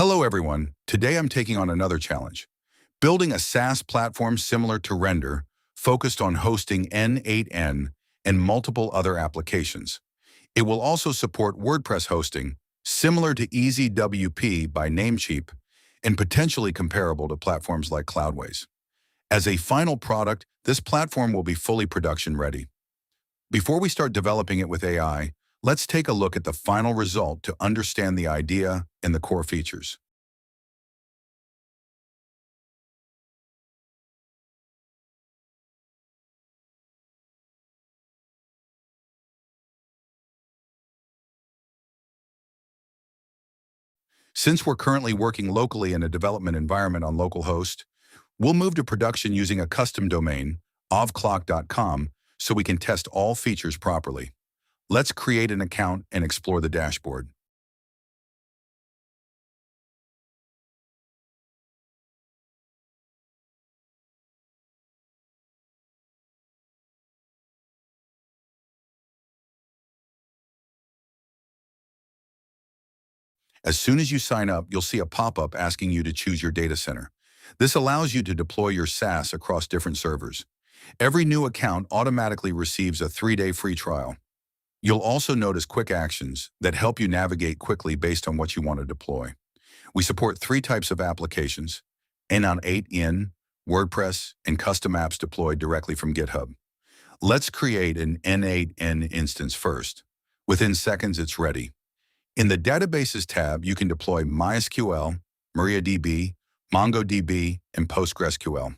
Hello everyone, today I'm taking on another challenge. Building a SaaS platform similar to Render, focused on hosting N8N and multiple other applications. It will also support WordPress hosting, similar to EasyWP by Namecheap, and potentially comparable to platforms like Cloudways. As a final product, this platform will be fully production ready. Before we start developing it with AI, let's take a look at the final result to understand the idea and the core features. Since we're currently working locally in a development environment on localhost, we'll move to production using a custom domain, ovclock.com, so we can test all features properly. Let's create an account and explore the dashboard. As soon as you sign up, you'll see a pop-up asking you to choose your data center. This allows you to deploy your SaaS across different servers. Every new account automatically receives a 3-day free trial. You'll also notice quick actions that help you navigate quickly based on what you want to deploy. We support 3 types of applications: N8N, WordPress, and custom apps deployed directly from GitHub. Let's create an N8N instance first. Within seconds, it's ready. In the Databases tab, you can deploy MySQL, MariaDB, MongoDB, and PostgreSQL.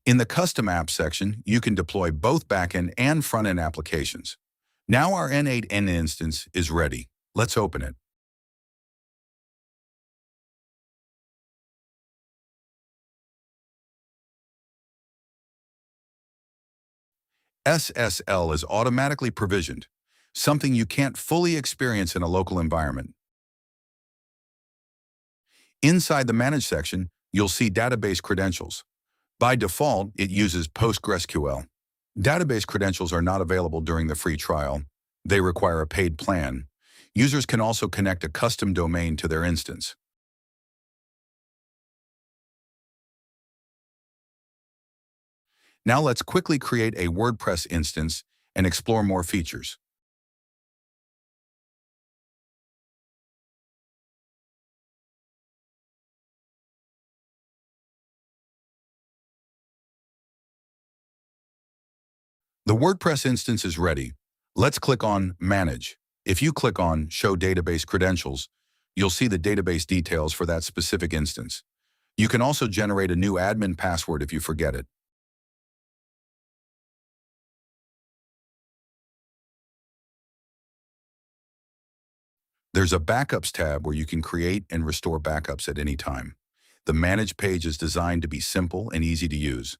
In the Custom Apps section, you can deploy both backend and front-end applications. Now our N8N instance is ready. Let's open it. SSL is automatically provisioned, something you can't fully experience in a local environment. Inside the Manage section, you'll see database credentials. By default, it uses PostgreSQL. Database credentials are not available during the free trial. They require a paid plan. Users can also connect a custom domain to their instance. Now let's quickly create a WordPress instance and explore more features. The WordPress instance is ready. Let's click on Manage. If you click on Show Database Credentials, you'll see the database details for that specific instance. You can also generate a new admin password if you forget it. There's a Backups tab where you can create and restore backups at any time. The Manage page is designed to be simple and easy to use.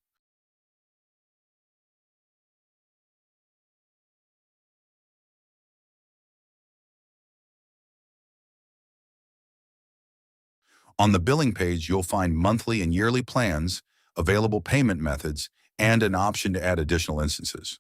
On the billing page, you'll find monthly and yearly plans, available payment methods, and an option to add additional instances.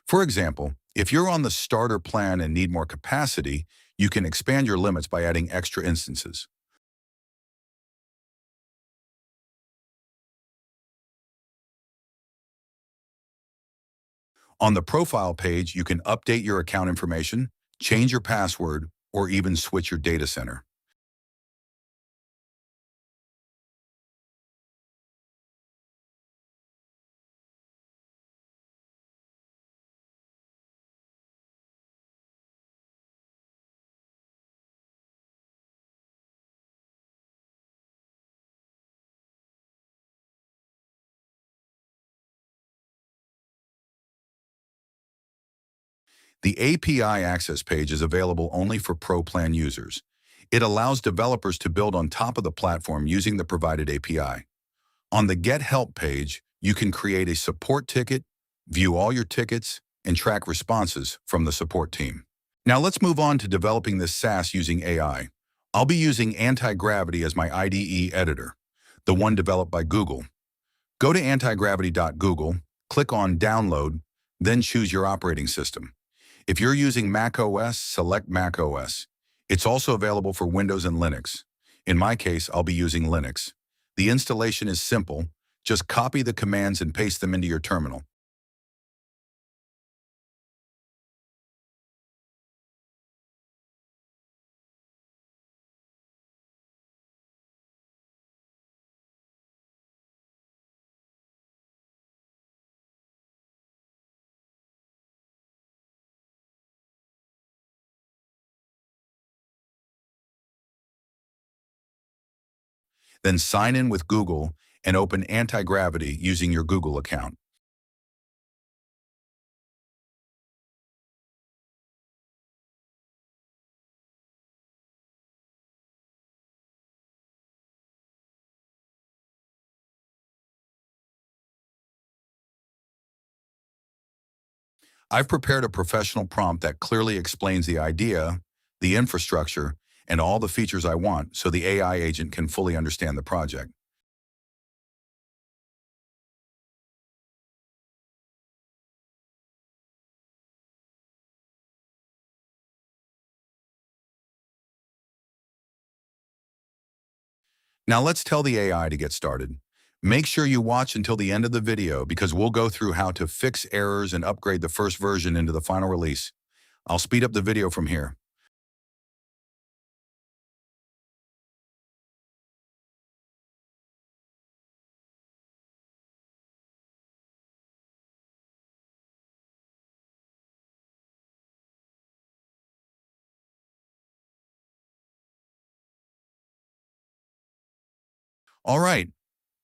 For example, if you're on the starter plan and need more capacity, you can expand your limits by adding extra instances. On the profile page, you can update your account information, change your password, or even switch your data center. The API access page is available only for Pro Plan users. It allows developers to build on top of the platform using the provided API. On the Get Help page, you can create a support ticket, view all your tickets, and track responses from the support team. Now let's move on to developing this SaaS using AI. I'll be using Anti-Gravity as my IDE editor, the one developed by Google. Go to antigravity.google, click on Download, then choose your operating system. If you're using Mac OS, select Mac OS. It's also available for Windows and Linux. In my case, I'll be using Linux. The installation is simple. Just copy the commands and paste them into your terminal. Then sign in with Google and open Antigravity using your Google account. I've prepared a professional prompt that clearly explains the idea, the infrastructure, and all the features I want so the AI agent can fully understand the project. Now let's tell the AI to get started. Make sure you watch until the end of the video because we'll go through how to fix errors and upgrade the first version into the final release. I'll speed up the video from here. All right,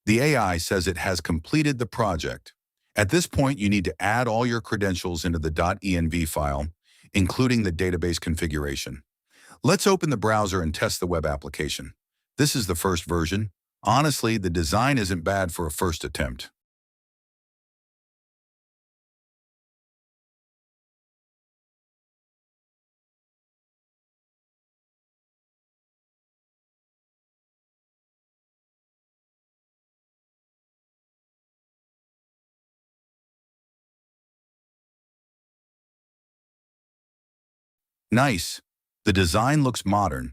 the AI says it has completed the project. At this point, you need to add all your credentials into the .env file, including the database configuration. Let's open the browser and test the web application. This is the first version. Honestly, the design isn't bad for a first attempt. Nice. The design looks modern.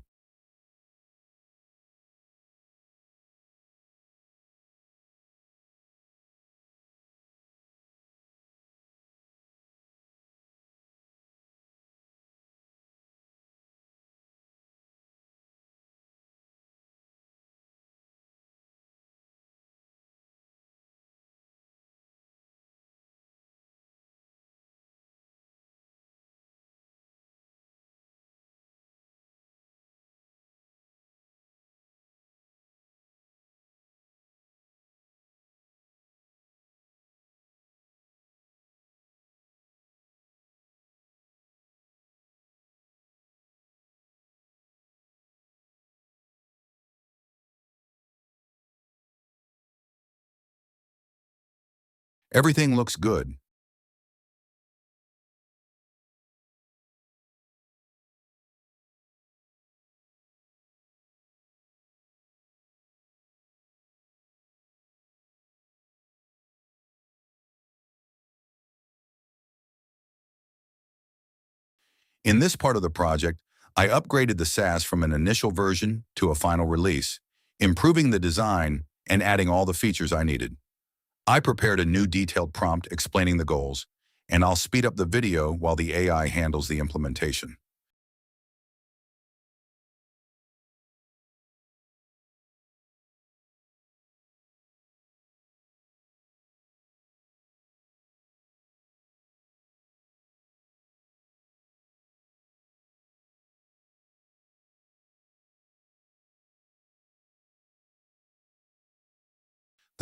Everything looks good. In this part of the project, I upgraded the SaaS from an initial version to a final release, improving the design and adding all the features I needed. I prepared a new detailed prompt explaining the goals, and I'll speed up the video while the AI handles the implementation.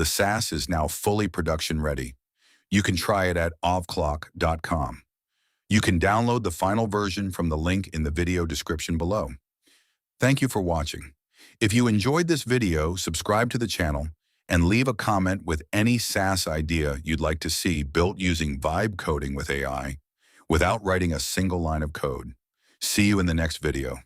The SaaS is now fully production ready. You can try it at ovclock.com. You can download the final version from the link in the video description below. Thank you for watching. If you enjoyed this video, subscribe to the channel and leave a comment with any SaaS idea you'd like to see built using vibe coding with AI without writing a single line of code. See you in the next video.